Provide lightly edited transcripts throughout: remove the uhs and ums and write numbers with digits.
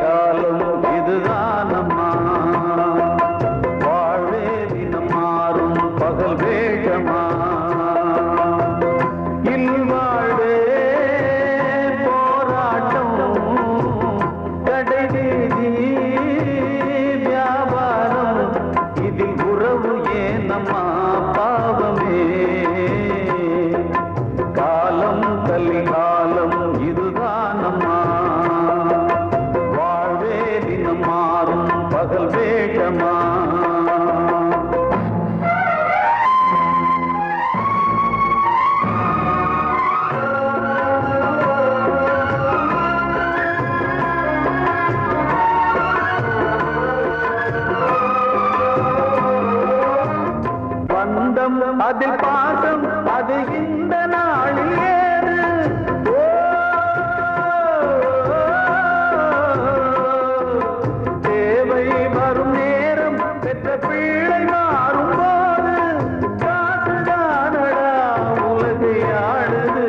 கலிகாலம் இதுதானம்மா வாழ்வே தினம் மாறும் பகல் வேகமா இல்வாழ்வே போராட்டம் கடைவீதி வியாபாரம் இதில் உறவு ஏனம்மா பாவமே காலம் கலிகாலம் இதுதானம்மா வாழ்வே தினம் மாறும் பகல் வேகமா பந்தம் அதில் பாசம் அது இந்த நாளில் ஏது தேவை வரும் நேரம் பெற்ற பிள்ளை மாறும் போது காசுதானடா உலகை ஆடுது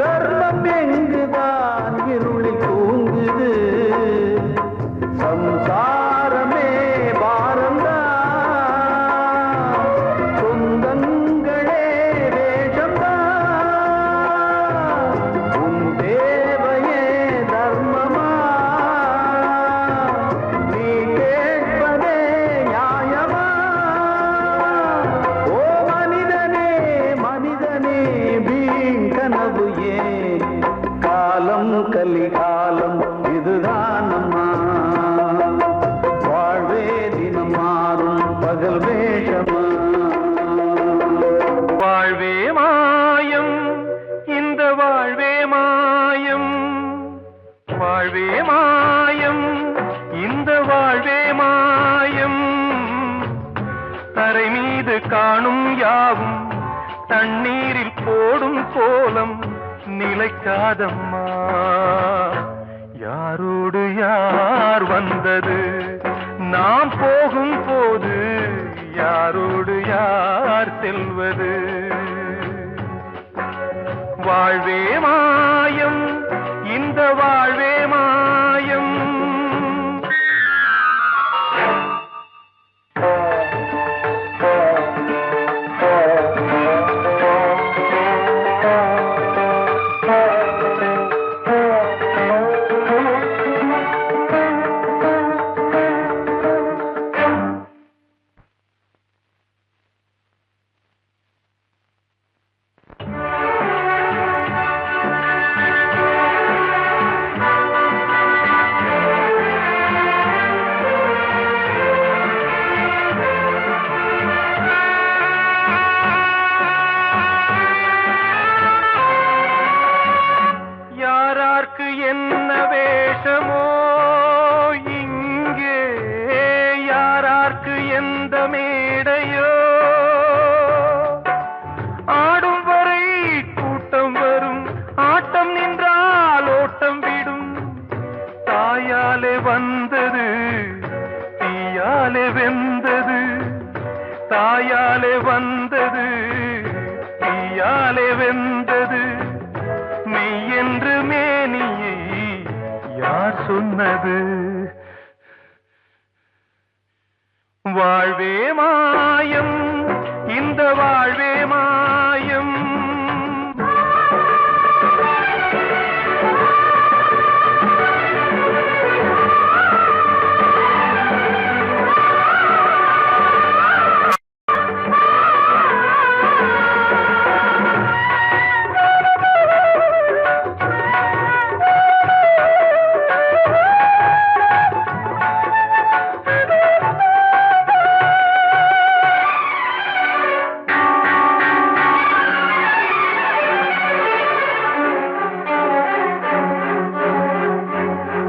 தர்மம் எங்குதான் இருளில் தூங்குது சம்சாரமே பாரந்தா சொந்தங்களே வேஷம்தான் உன் தேவையே தர்மமா நீ கேட்பதே நியாயமா ஓ மனிதனே மனிதனே வீண் கனவு ஏன் காலம் கலிகாலம் இதுதானம்மா வாழ்வே தினம் மாறும் பகல் வேஷமா வாழ்வே மாயம் இந்த வாழ்வே மாயம் வாழ்வே மாயம் இந்த வாழ்வே மாயம் தரை மீது காணும் யாவும் தண்ணீரில் போடும் கோலம் நிலைக்காதம்மா யாரோடு யார் வந்தது நாம் போகும் போது யாரோடு யார் செல்வது வாழ்வே மாயம் இந்த வாழ்வே மாயம் யாரார்க்கு என்ன வேஷமோ இங்கே யாரார்க்கு எந்த மேடையோ ஆடும் வரை கூட்டம் வரும் ஆட்டம் நின்றால் ஓட்டம் விடும் தாயாலே வந்தது தீயாலே வெந்தது தாயாலே வந்தது தீயாலே வெந்தது மெய் என்று மேனியை யார் சொன்னது வாழ்வே மாயம் இந்த வாழ்வே மாயம்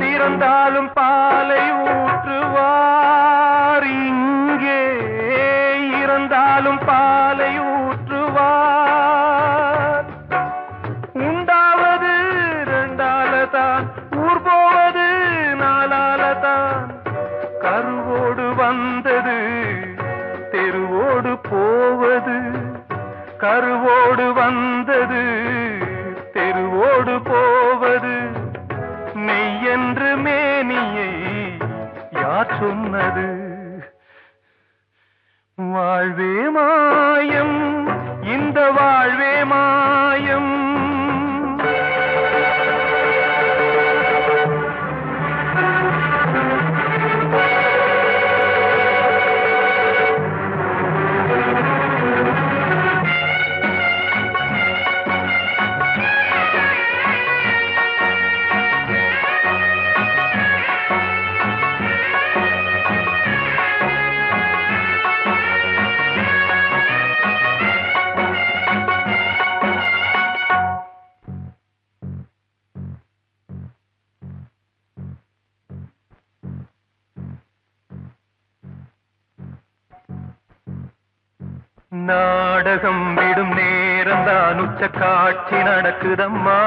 இறந்தாலும் பாலை ஊற்றுவார் இங்கே இறந்தாலும் பாலை ஊற்றுவார் உண்டாவது ரெண்டாலதான் ஊர் போவது நாலாலதான் கருவோடு வந்தது தெருவோடு போவது கருவோடு வந்தது தெருவோடு போவது மெய்யென்று சொன்னது. வாழ்வே மாயம், இந்த வாழ்வே மாயம். நாடகம் விடும் நேரம் தான் உச்ச காட்சி நடக்குதம்மா.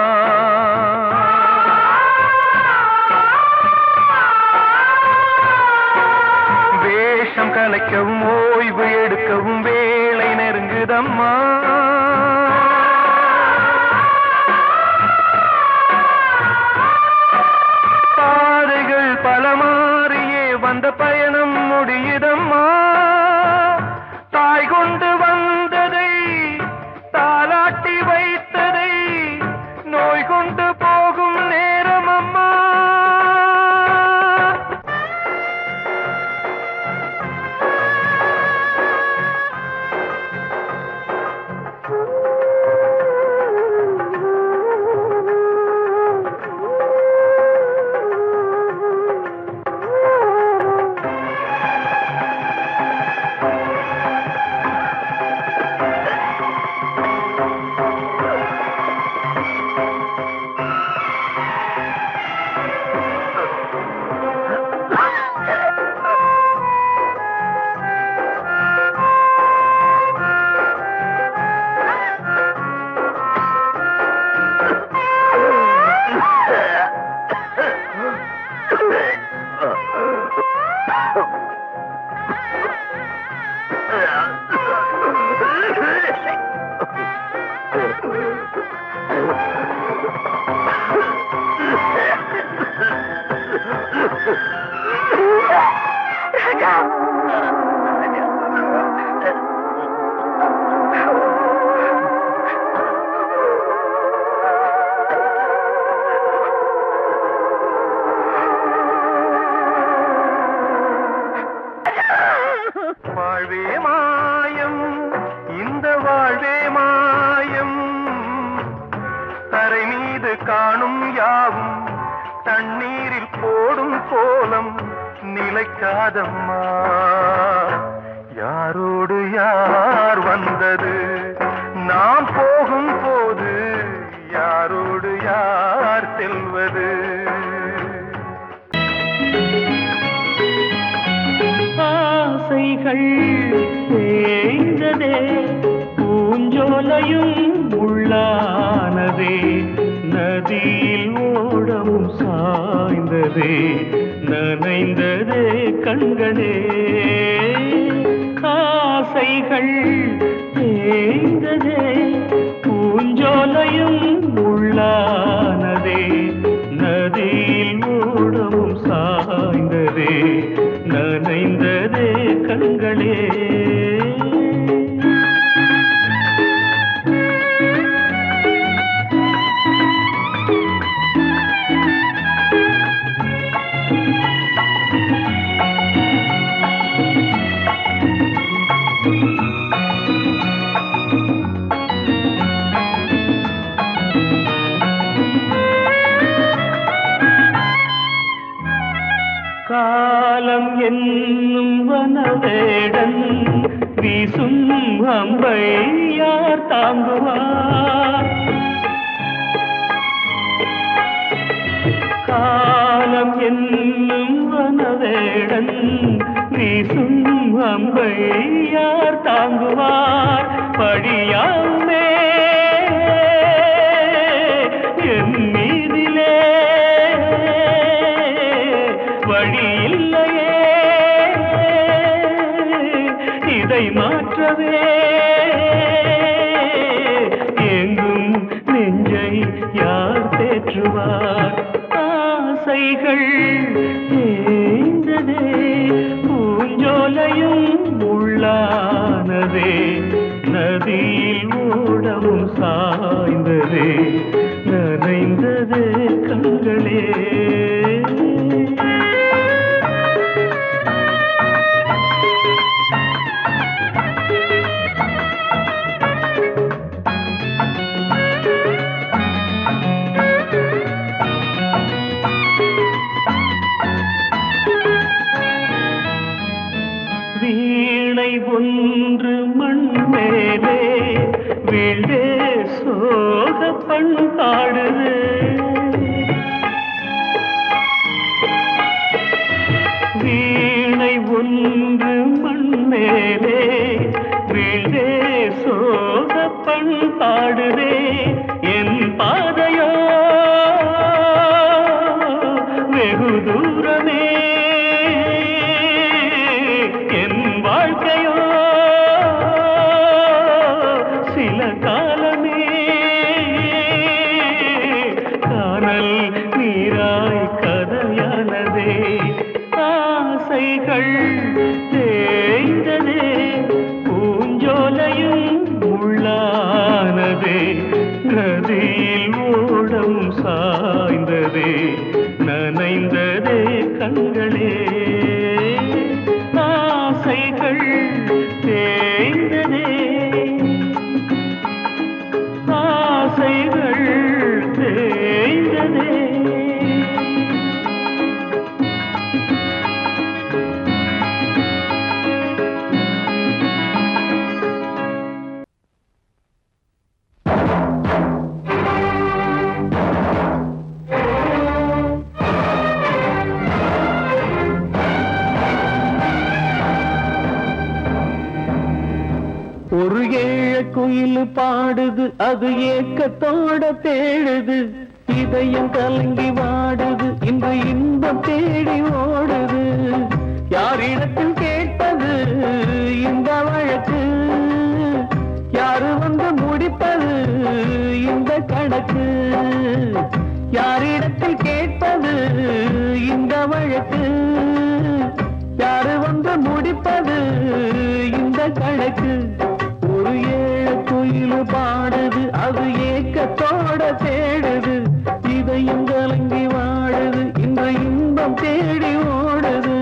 வேஷம் கலைக்கவும் ஓய்வு எடுக்கவும் வேளை நெருங்குதம்மா. பாதைகள் பல மாறியே வந்த பயணம் முடியுதம்மா. தாய் கொண்டு வந்ததை தாலாட்டி வைத்ததை நோய் கொண்டு போகும் நேரம் அம்மா. வாழ்வே மாயம், இந்த வாழ்வே மாயம். தரை மீது காணும் யாவும் தண்ணீரில் போடும் கோலம் நிலைக்காதம்மா. யாரோடு யார் வந்தது நாம் போகும் போது, யாரோடு யார் செல்வது. ஆசைகள் தேய்ந்ததே, பூஞ்சோலையும் உள்ளானதே, நதியில் ஓடவும் சாய்ந்ததே, நனைந்ததே கண்களே. ஆசைகள் தேய்ந்ததே, பூஞ்சோலையும் உள்ளானதே, நதியில் ஓடவும் சாய்ந்ததே, நனைந்ததே கண்களே. காலம் என்னும் வனவேடன் வீசும் அம்பை யார் தாங்குவார்? காலம் என்னும் வனவேடன் வீசும் அம்பை யார் தாங்குவார்? படியாமே என் மீதிலே வழி இல்லையே, இதை மாற்றவே எங்கும் நெஞ்சை யார் தேற்றுவார்? ஆசைகள் தேய்ந்ததே, சாய்ந்ததே பூஞ்சோலையும் உள்ளானதே நதியில் ஓடமும் சாய்ந்ததே நனைந்ததே கண்களே வீணை ஒன்று மண் மேலே வீழே சோக பண்பாடுது வீணை ஒன்று மண் மேலே வீழே சோக பண்பாடுதே என் பாதையோ வெகு தூரமே வாழ்க்கையோ சில காலமே காணல் நீராய் கதையானதே ஆசைகள் தேய்ந்ததே பூஞ்சோலையும் உள்ளானதே நதியில் ஓடம் சாய்ந்ததே நனைந்ததே கண்களே ஆசைகள் தேய்ந்ததே ஆசைகள் தேய்ந்ததே ஒரு ஏழ குயில் பாடுது அது ஏக்கத்தோட தேடுது இதயம் கலங்கி வாடுது இந்த இன்பம் தேடி ஓடுது யாரிடத்தில் கேட்பது இந்த வழக்கு யாரு வந்து முடிப்பது இந்த கணக்கு யாரிடத்தில் கேட்பது இந்த வழக்கு யாரு வந்து முடிப்பது இந்த கணக்கு ஒரு ஏழ குயில் பாடுது அது ஏக்கத்தோட தேடுது இதயம் கலங்கி வாடுது இந்த இன்பம் தேடி ஓடுது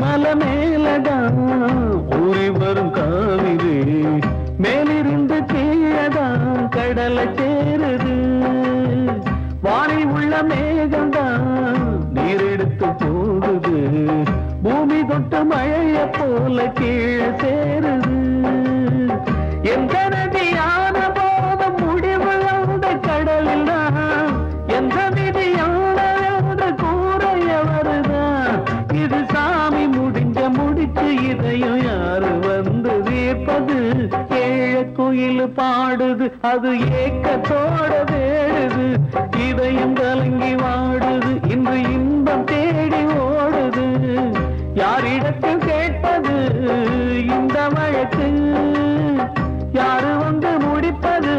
மலை மேலதான் ஊறி வரும் காவிரி மேலிருந்து கீழதான் கடலை சேருது வானில் உள்ள மேகம்தான் நீரெடுத்து போகுது பூமி தொட்டு மழைய போல கீழே சேருது எந்த நதியான போதும் முடிவு அந்த கடலில் தான் எந்த விதியான கூறைய வருதான் இது சாமி முடிச்சு இதையும் யாரு வந்து தீர்ப்பது ஏழ குயில் பாடுது அது ஏக்கத்தோட தேடுது இதயம் கலங்கி வாடுது இன்று இன்பம் தேடி ஓடுது யாரிடத்தில் கேட்பது இந்த வழக்கு யாரு வந்து முடிப்பது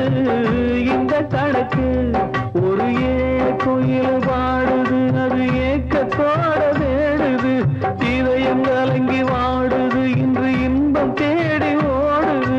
இந்த கணக்கு ஒரு ஏழ குயில் பாடுது அது ஏக்கத்தோட தேடுது இதயம் கலங்கி வாடுது இன்று இன்பம் தேடி ஓடுது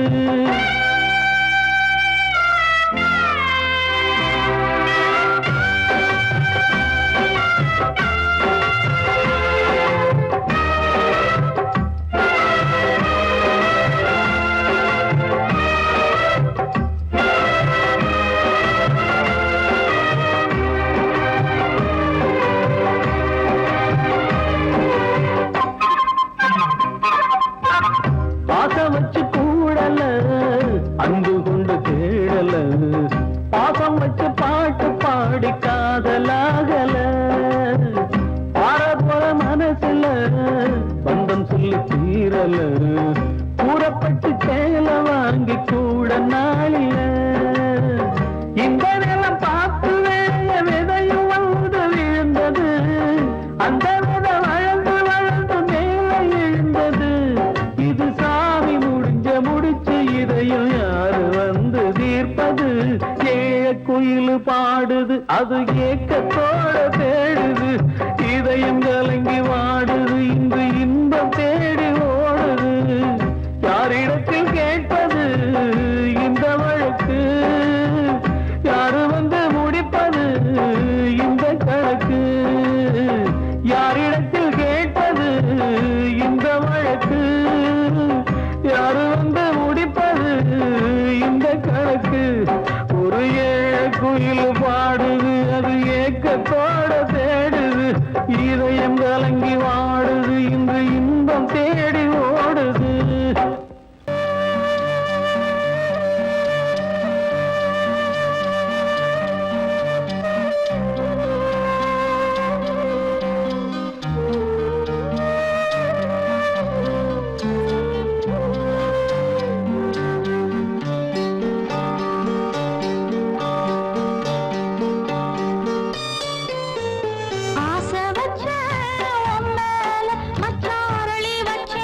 பந்தம் சொல்லி தீரல கூறப்பட்டு சேல வாங்கி கூட நாளில இந்த நிலம் பார்த்து வேலைய விதையும் வந்து விழுந்தது அந்த விதை வளர்ந்து வளர்ந்து மேலே எழுந்தது இது சாமி முடிச்சு இதையும் யாரு வந்து தீர்ப்பது ஏழ குயில் பாடுது அது ஏக்கத்தோட தேடுது இதயம் கலங்கி வாடுது இன்று இன்பம் தேடி ஓடுது யாரிடத்தில் கேட்பது இந்த வழக்கு யாரு வந்து முடிப்பது இந்த கணக்கு யாரிடத்தில் கேட்பது இந்த வழக்கு யாரு வந்து முடிப்பது இந்த கணக்கு ஒரு ஏழ குயில் பாடுது அது ஏக்கத்தோட தேடுது இதயம் கலங்கி வாடுது இன்று இன்பம் தேடி ஓடுது ஆசை வச்ச உன் மேல மச்சாரளி வச்ச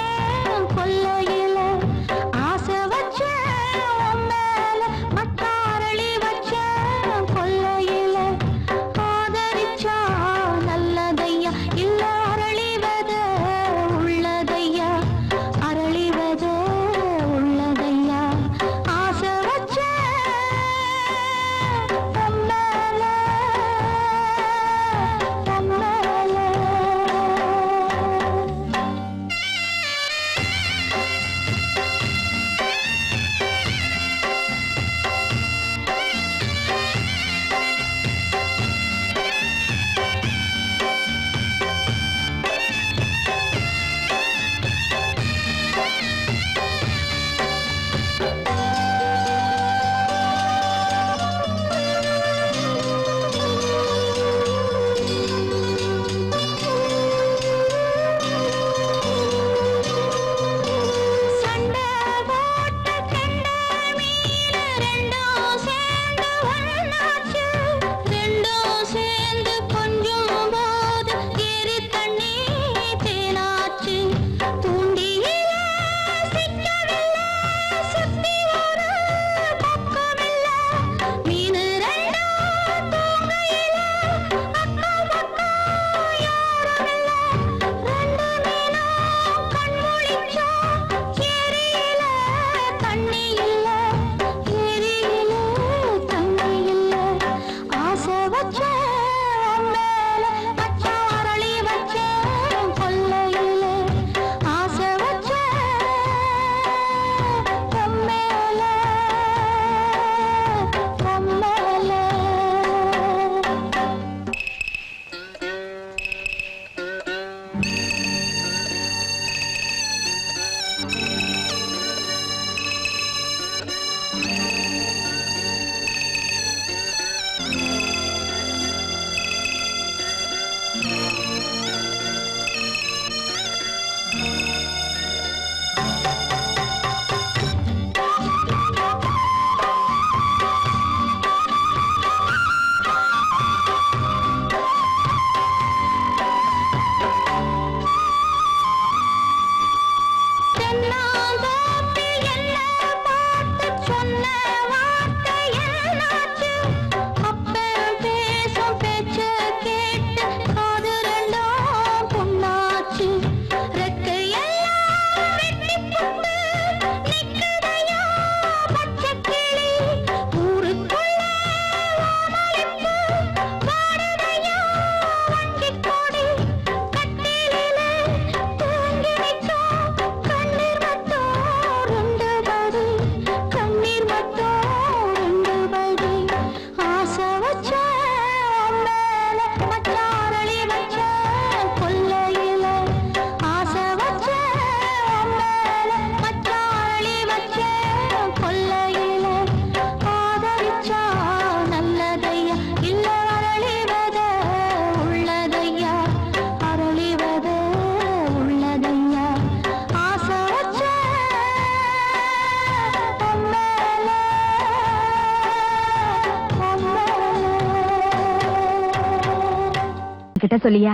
கிட்ட சொல்லியா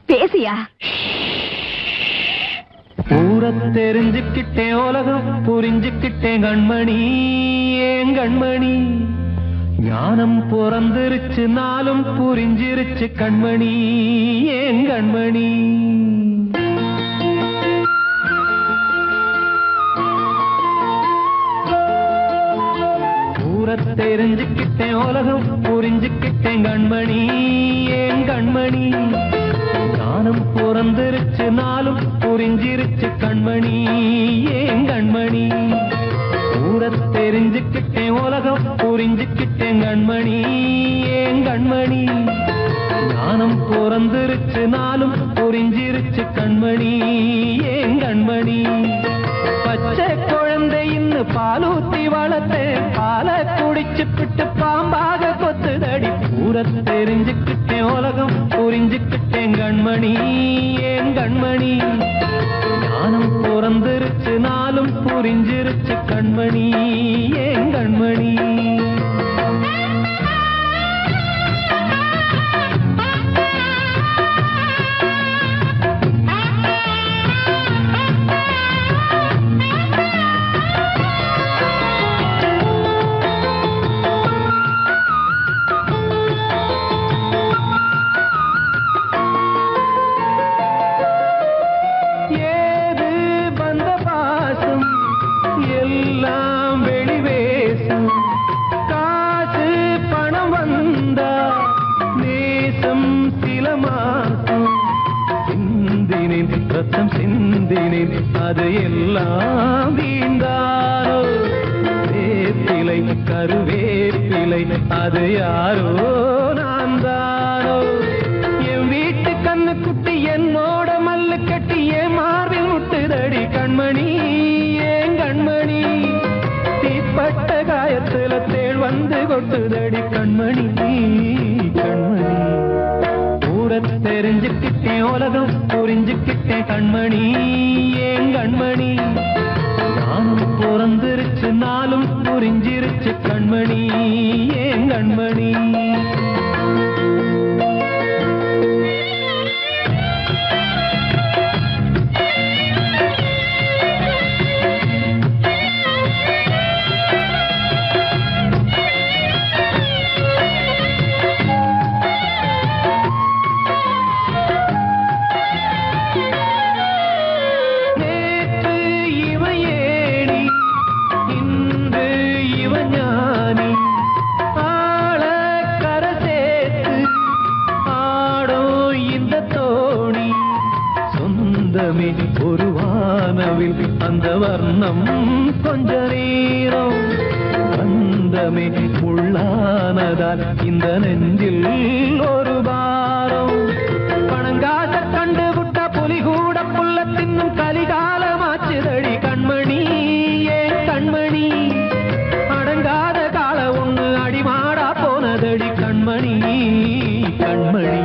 பேசியா? ஊர தெரிஞ்சுக்கிட்டேன், உலகம் புரிஞ்சுக்கிட்டேன் கண்மணி, ஏன் கண்மணி. ஞானம் பிறந்திருச்சு, நாளும் புரிஞ்சிருச்சு கண்மணி, ஏன் கண்மணி. ஊர தெரிஞ்சுக்கிட்டேன், உலகம் புரிஞ்சுக்கிட்டேன் கண்மணி, ஏன் கண்மணி. ஞானம் பிறந்திருச்சு, நாளும் புரிஞ்சிருச்சு கண்மணி, ஏன் கண்மணி. ஊர தெரிஞ்சுக்கிட்டேன், உலகம் புரிஞ்சுக்கிட்டேன் கண்மணி, ஏன் கண்மணி. ஞானம் பிறந்திருச்சு, நாளும் புரிஞ்சிருச்சு கண்மணி, ஏன் கண்மணி. பச்சை குழந்தை இன்னும் பாலூத்தி வளர்த்தேன், பாலை குடிச்சு பிட்டு பாம்பாக கொத்துதடி. ஊர தெரிஞ்சுக்கிட்டேன், உலகம் புரிஞ்சுக்கிட்டேன் கண்மணி, ஏன் கண்மணி. ஞானம் பிறந்திருச்சு, நாளும் புரிஞ்சிருச்சு கண்மணி, ஏன் கண்மணி. அது எல்லாம் வீண்டாரோ, வேப்பிலை கருவேப்பிலை அது யாரோ நான் தானோ. என் வீட்டு கண்ணு குட்டி என்னோட மல்லு கட்டி என் மார்பில் முட்டுதடி கண்மணி, ஏன் கண்மணி. தீப்பட்ட காயத்துல தேள் வந்து கொட்டுதடி கண்மணி, கண்மணி. ஊர தெரிஞ்சுக்கிட்டேன், உலகம் புரிஞ்சுக்கிட்டேன் கண்மணி, ஏன் கண்மணி. ஞானம் பிறந்திருச்சு, நாளும் புரிஞ்சிருச்சு கண்மணி, ஏன் கண்மணி. ஒரு வானவில் அந்த வர்ணம் கொஞ்ச நேரம் வந்தமே உள்ளானதால் இந்த நெஞ்சில் ஒரு பாரம். பணங்காச கண்டு விட்ட புலி கூட புல்ல தின்னும் கலிகாலமாச்சுதடி கண்மணி, ஏன் கண்மணி. அடங்காத கால ஒண்ணு அடிமாடா போனதடி கண்மணி, கண்மணி.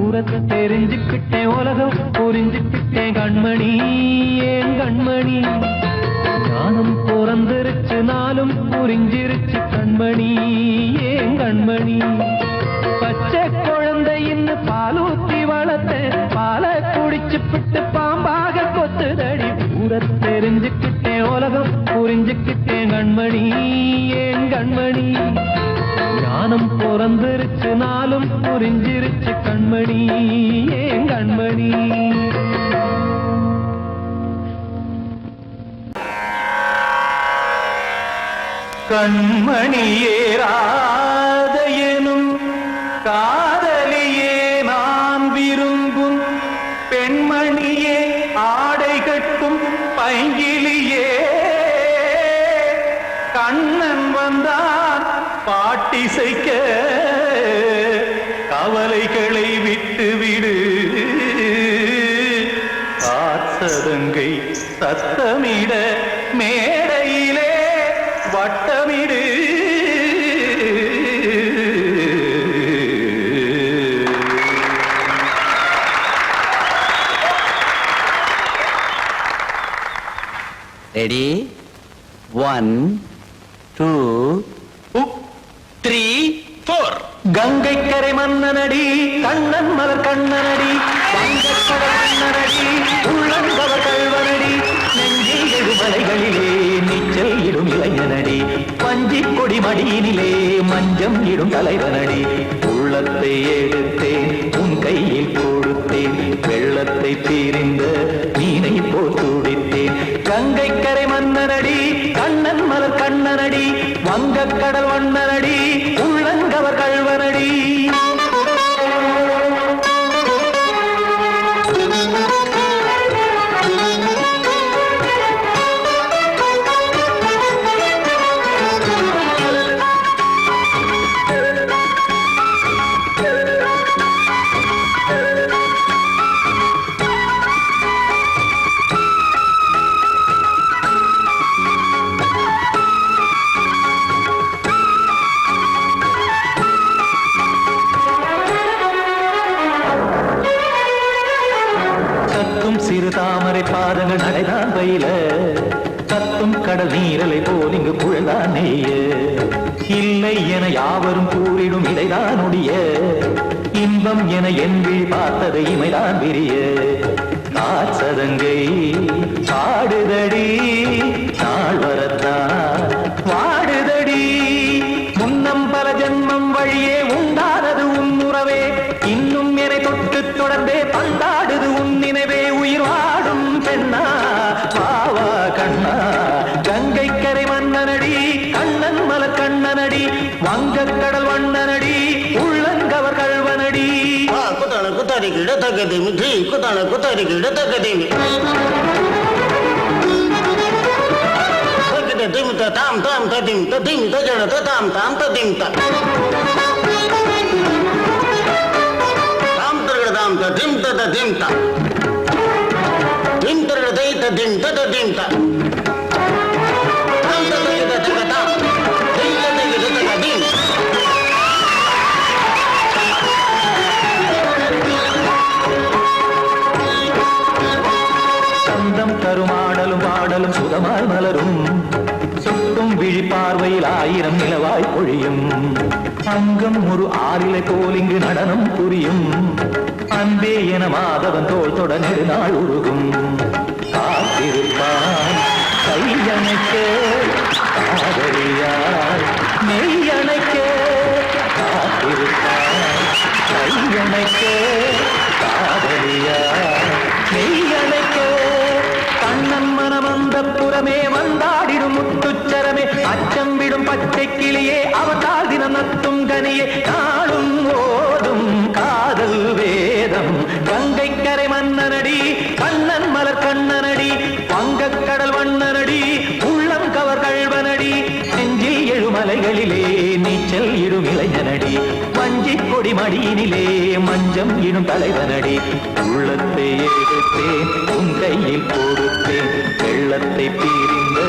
ஊரத்தை தெரிஞ்சுக்கிட்டேன், உலகம் புரிஞ்சுக்கிட்டேன் கண்மணி, ஏன் கண்மணி. ஞானம் பிறந்திருச்சு, நாளும் புரிஞ்சிருச்சு கண்மணி, ஏன் கண்மணி. பச்சை குழந்தை இன்னும் பாலூத்தி வளர்த்தேன், பாலை குடிச்சு பிட்டு பாம்பாக கொத்துதடி. ஊர தெரிஞ்சுக்கிட்டேன், உலகம் புரிஞ்சுக்கிட்டேன் கண்மணி, ஏன் கண்மணி. ஞானம் பிறந்திருச்சு, நாளும் புரிஞ்சிருச்சு கண்மணி, ஏன் கண்மணி. கண்மணியே ராதையனும் காதலியே நான் விரும்பும் பெண்மணியே ஆடை கட்டும் பைங்கிலியே. கண்ணன் வந்தான் பாட்டிசைக்க கவலைகளை விட்டுவிடு. காத்ததங்கை சத்தமிட மேடையிலே வட்டமிடு. ரெடி 1 2 3 4 கங்கை கரை மன்னனடி கண்ணன் மலர் கண்ணனடி வங்கக்கடல் மன்னனடி உள்ளங்கவர் கல்வனடி நெஞ்சில் எழுமலைகளிலே நீச்சல் இடும் இளைஞனடி பஞ்சி கொடி மடியினிலே மஞ்சம் இடும் தலைவனடி உள்ளத்தை எடுத்தேன் உன் கையில் கொடுத்தேன் வெள்ளத்தை பிரிந்த மீனை போல் துடித்தேன் கங்கை கரை மன்னனடி கண்ணன் மலர் கண்ணனடி வங்கக்கடல் வண்ணனடி உள்ளங்கவர் கல்வனடி சிறு தாமரை பாதங்கள் நடைதான் பயில கத்தும் கடல் நீரலை போல் இங்கு குழந்தான் நெய்ய இல்லை என யாவரும் கூறிடும் இடைதான் உடைய இன்பம் என என்பில் பார்த்ததை இமைதான் விரிய காற்சதங்கை பாடுதடி நாள் வரத்தான் வாடுதடி முன்னம் பல ஜென்மம் வழியே உண்டானது உன் உறவே இன்னும் என்னை தொட்டு தொடர்ந்தே பந்தாடுது உன் நினைவே உயிர் வாடும் பெண்ணா பாவா கண்ணா கங்கை கரை மன்னனடி கண்ணன் மலர் கண்ணனடி வங்கக்கடல் வண்ணனடி உள்ளங்கவர் கல்வனடி குத்தான குத்தாரி கிட தகதிமி ஜி குத்தான குத்தாரி கிட தகதிமி தகதிமி தாம் தாம் ததிம் ததிம் தஜன தாம் தாம் ததிம் தாம் தரகட தாம் ததிம் ததிம் தாம் திம் தரகட தை ததிம் ததிம் தாம் தாம் ததிம் ததிம் தாம் தை ததிம் ததிம் சந்தம் கருமாடலும் பாடலும் சுதமாய் மலரும் சொட்டும் விழி பார்வையில் ஆயிரம் நிலவாய் பொழியும் அங்கம் ஒரு ஆறிலை போல் இங்கு நடனம் புரியும் அன்பே என மாதவன் தோள் தொட நெடுநாள் உருகும் காத்திருப்பான் கையணைக்க காதலியார் மெய்யணைக்க காத்திருப்பான் கையணைக்க காதலியார் மெய்யணைக்க கண்ணன் மனமந்த புறமே வந்தாடிடும் முத்துச்சரமே அச்சம் விடும் பச்சை கிளியே அவதால் தினம் நத்தும் கனியே நாளும் ஓடும் காதல் வேதம் கங்கை கரை மன்னனடி கண்ணன் மலர் கண்ணனடி வங்கக்கடல் வண்ணனடி உள்ளம் கவர் கல்வனடி நெஞ்சில் எழுமலைகளிலே நீச்சல் இடும் இளைஞனடி வஞ்சி கொடி மடியினிலே மஞ்சம் இடும் தலைவனடி உள்ளத்தை எடுத்தேன் உன் கையில் கொடுத்தேன் வெள்ளத்தை பிரிந்த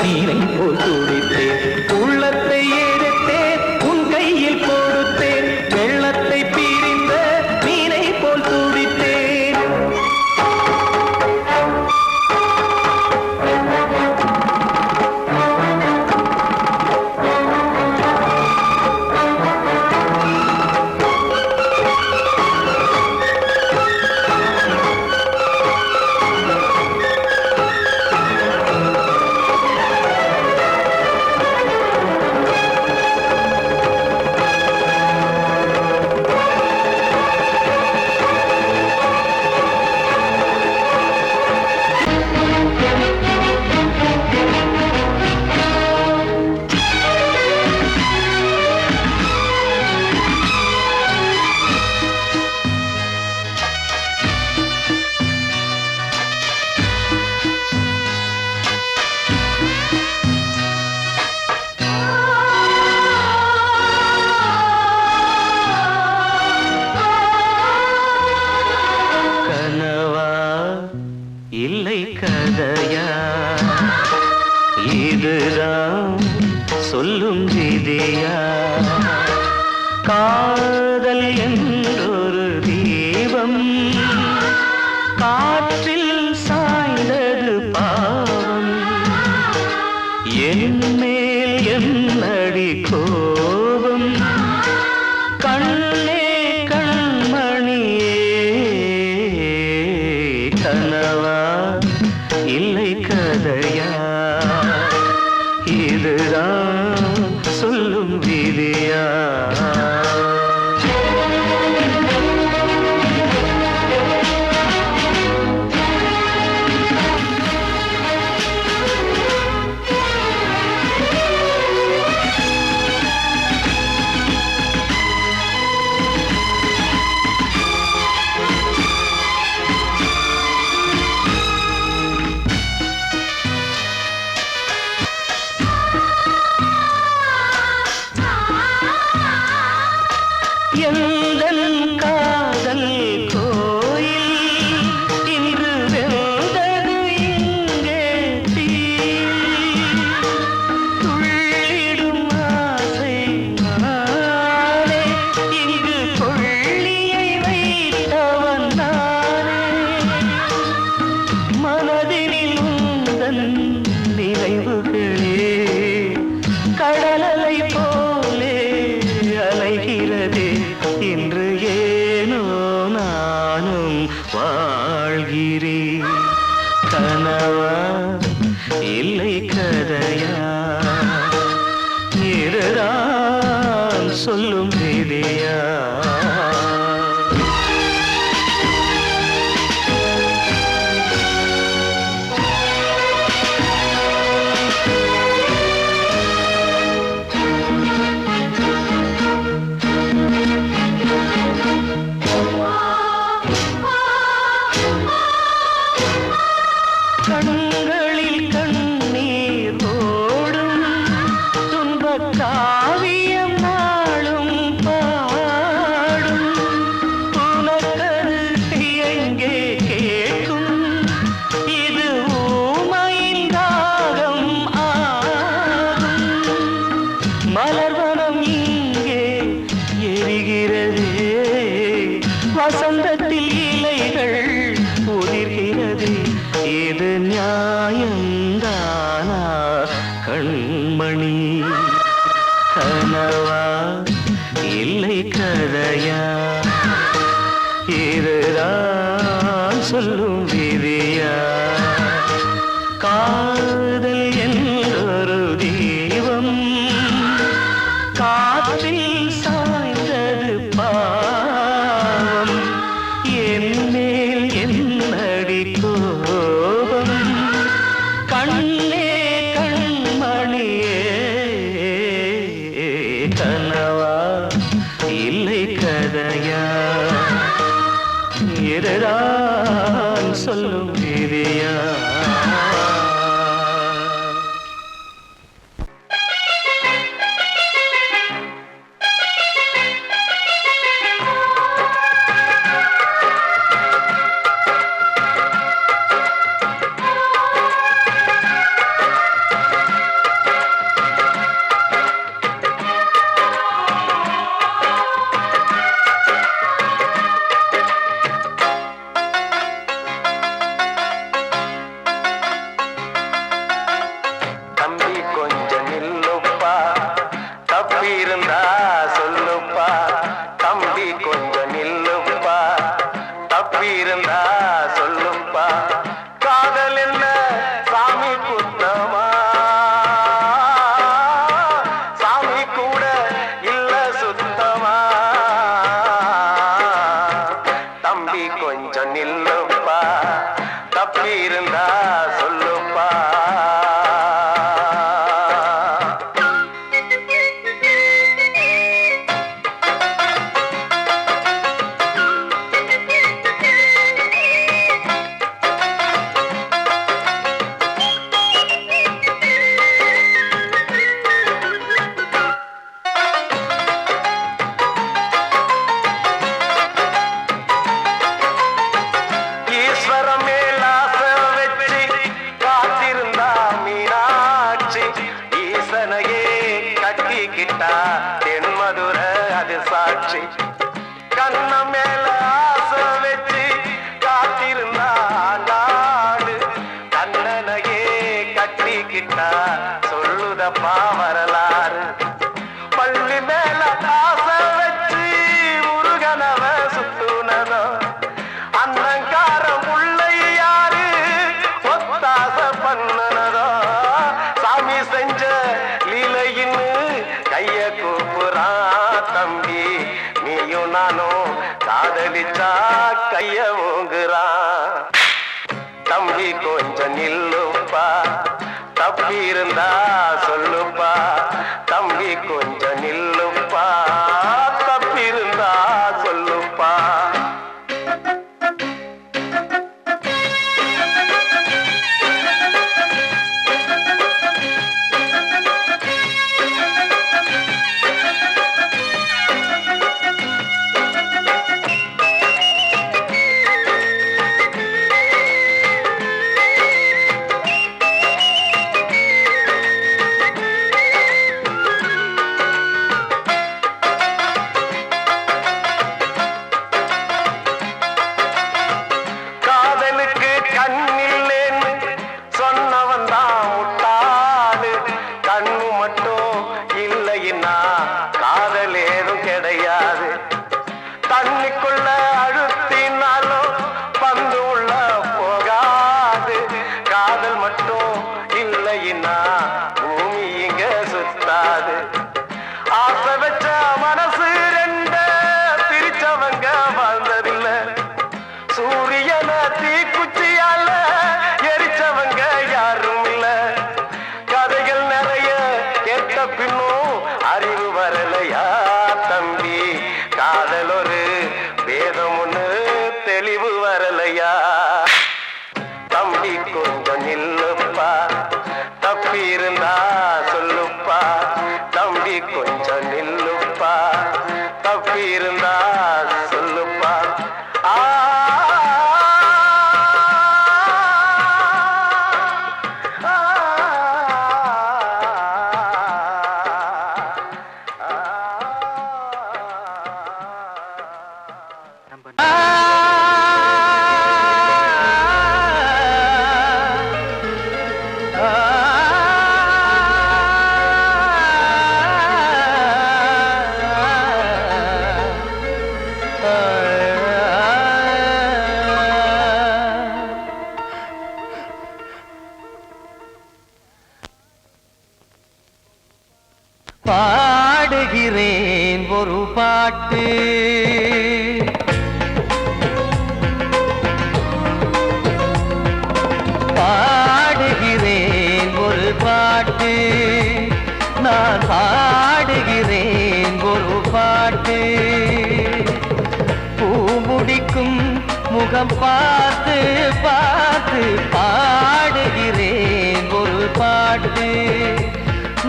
நீரை போல் துடித்தேன் உள்ளத்தை எடுத்தேன் உன் கையில் கொடுத்தேன் வெள்ளத்தை பிரிந்த நீரை போல் துடித்தேன் இல்லை கதையா இதுதான் சொல்லும் விதியா காதல் என்றொரு தீபம் காற்றில் சாய்ந்தது பாவம் என் மேல் என்னடி கோபம் கண் கனவா இல்லை கதையா இதுதான் சொல்லும் விதியா எந்தன் காதல் கோயில் இன்று வெந்தது இங்கே தீ துள்ளிடும் ஆசை நானே இங்கு கொள்ளியை வைத்தவன் நானே மனதினில் உந்தன் நினைவுகளே கடலலை போலே அலைகிறதே இன்று ஏனோ நானும் வாழ்கிறேன் கனவா இல்லை கதையா இதுதான் சொல்லும் விதியா கண்களில் கண்ணீர் ஓடும் துன்பக் காவியம் நாளும் பாடும் உனக்கது எங்கே கேட்கும் இது ஊமையின் தாகம் ஆகும் மலர்வனம் இங்கே எரிகிறதே வசந்தத்தில் இலைகள் உதிர்கிறது இது நியாயந்தானா கண்மணி கனவா இல்லை கதையா இதுதான் சொல்லும் விதியா காதல் என்றொரு தீபம் காற்றில் சாய்ந்தது பாவம் என் மேல் என்னடி கோபம் கண்ணே கண்மணியே கனவா இல்லை கதையா இதுதான் சொல்லும் விதியா காதலிச்சா கைய ஓங்குறான். தம்பி கொஞ்சம் நில்லுப்பா, தப்பி இருந்தா சொல்லுப்பா. தம்பி கொஞ்சம் நில்லுப்பா, தப்பி இருந்தா சொல்லுப்பா. பாடுகிறேன் ஒரு பாட்டு, பாடுகிறேன் ஒரு பாட்டு, நான் பாடுகிறேன் ஒரு பாட்டு. பூ முடிக்கும் முகம் பார்த்து பார்த்து பாடுகிறேன் ஒரு பாட்டு,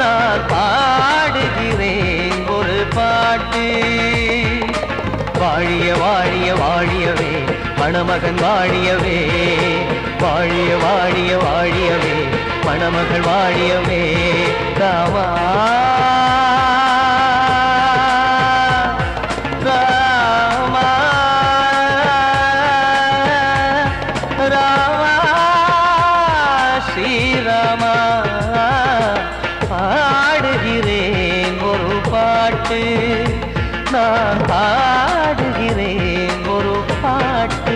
நான் பாடுகிறேன் ஒரு பாட்டு. வாழிய வாழிய வாழியவே மணமகன் வாழியவே, வாழிய வாழிய வாழியவே மணமகள் வாழியவே. ராமா ராமா ராமா ஸ்ரீராமா. பாடுகிறேன் ஒரு பாட்டு, நான் பாடுகிறேன் ஒரு பாட்டு.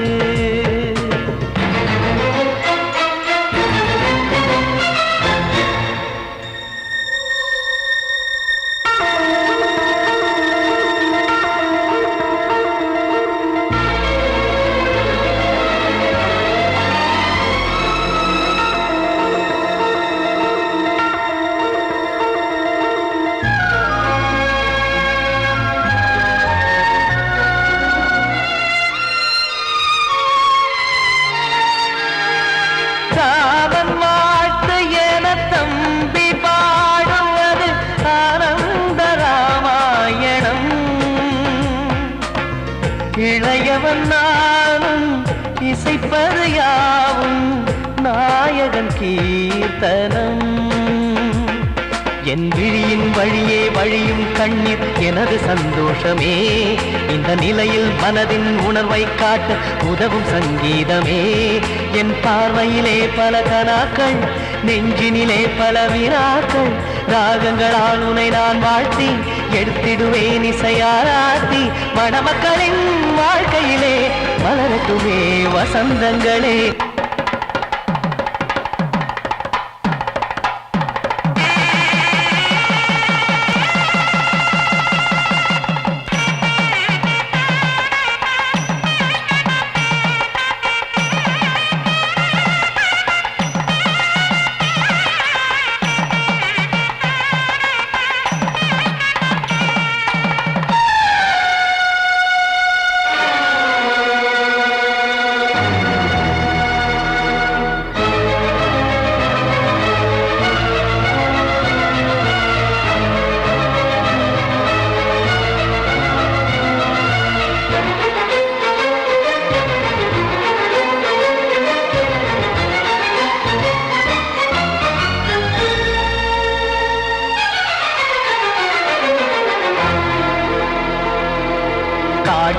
இளையவன் நானும் இசைப்பது யாவும் நாயகன் கீர்த்தனம். என் விழியின் வழியே வழியும் கண்ணீர் எனது சந்தோஷமே. இந்த நிலையில் மனதின் உணர்வை காட்ட உதவும் சங்கீதமே. என் பார்வையிலே பல கனாக்கள், நெஞ்சினிலே பல வினாக்கள். ராகங்களால் உனை நான் வாழ்த்தி எடுத்திடுவேன் இசையாராத்தி. மணமக்களின் வாழ்க்கையிலே மலரட்டுமே வசந்தங்களே.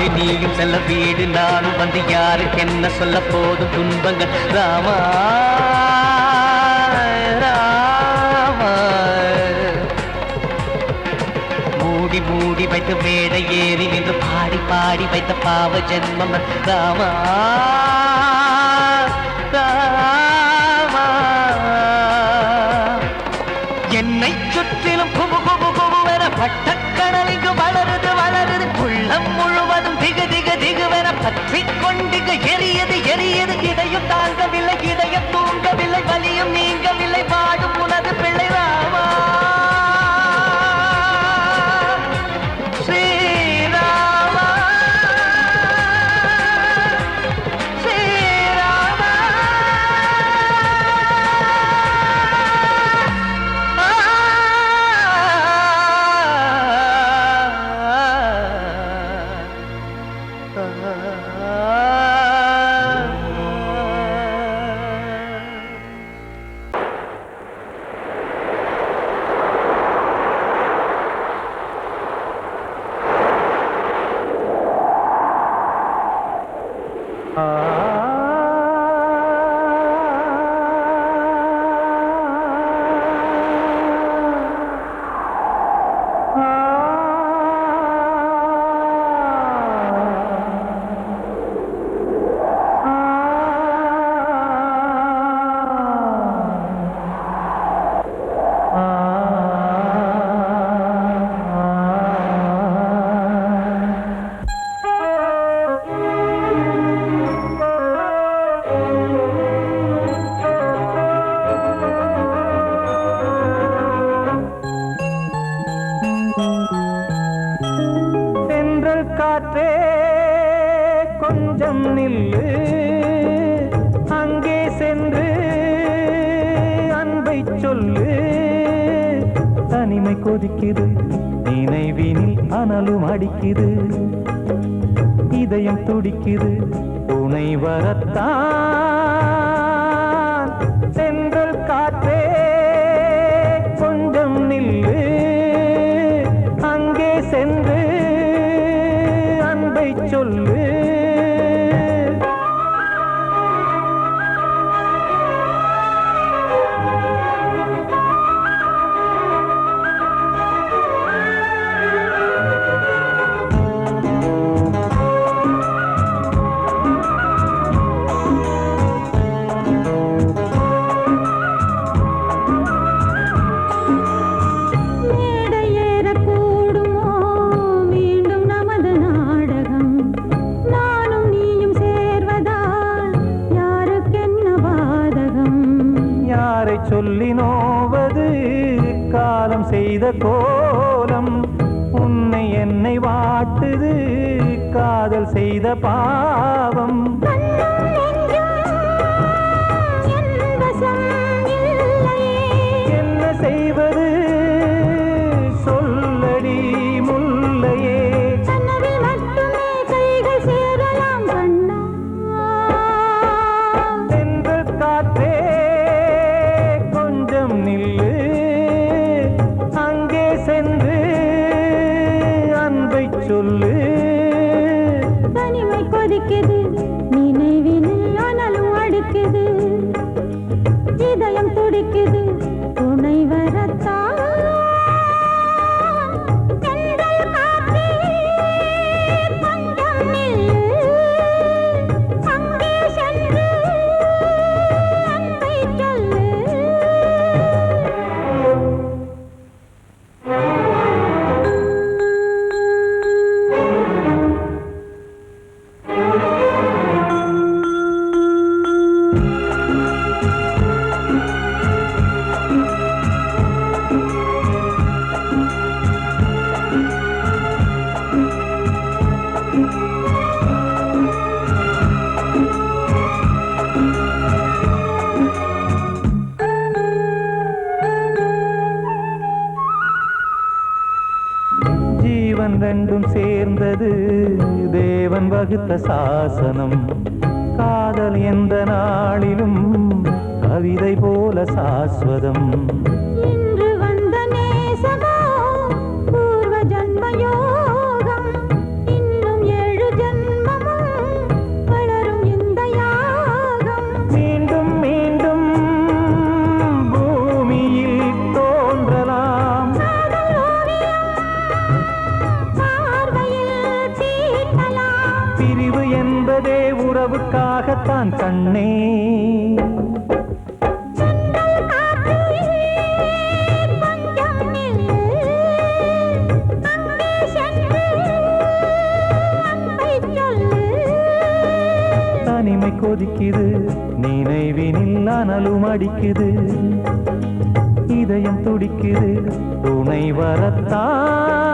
நாடு நீயும் செல்ல வீடு நானும் வந்து யாருக்கு என்ன சொல்ல போதும் துன்பங்கள் ராமா ராமா மூடி மூடி வைத்த மேடை ஏறி நின்று பாடி பாடி வைத்த பாவ ஜென்மம் ராமா ராமா என்னை சுற்றிலும் குபு குபு குபுவென பட்டக்கடல் இங்கு வளருது வளருது உள்ளம் முழுவதும் திகு திகு திகுவென பற்றிக் கொண்டிங்கு எரியது எரியது இதையும் தாங்கவில்லை இதயம் தூங்கவில்லை வலியும் நீங்கவில்லை பாடும் உனது பிள்ளை ராமா ஸ்ரீராமா ஸ்ரீராமா காற்றே கொஞ்சம் நில்லு அங்கே சென்று அன்பை சொல்லு தனிமை கொதிக்குது நினைவினில் அனலும் அடிக்குது இதயம் துடிக்குது துணை வரத்தான் சென்றல் காற்றே கொஞ்சம் நில்லு அங்கே சென்று அன்பை சொல்லு சொல்லி நோவது காலம் செய்த கோலம் உன்னை என்னை வாட்டுது காதல் செய்த பாவம் என்ன செய்வது சொல்லடி முல்லையே சென்றல் காற்றே நில்லு அங்கே சென்று அன்பை சொல்லு தனிமை கொதிக்குது நினைவினில் அனலும் அடிக்குது இதயம் துடிக்குது துணை வரத்தான் ஜீவன் ரெண்டும் சேர்ந்தது தேவன் வகுத்த சாசனம் காதல் எந்த நாளிலும் கவிதை போல சாஸ்வதம் இன்று வந்த நேசமோ பூர்வ ஜன்மயோகம் இன்னும் 7 கேட்கிறான் கண்ணே. தனிமை கொதிக்குது, நினைவினில் அனலும் அடிக்குது, இதயம் துடிக்குது, துணை வரத்தான்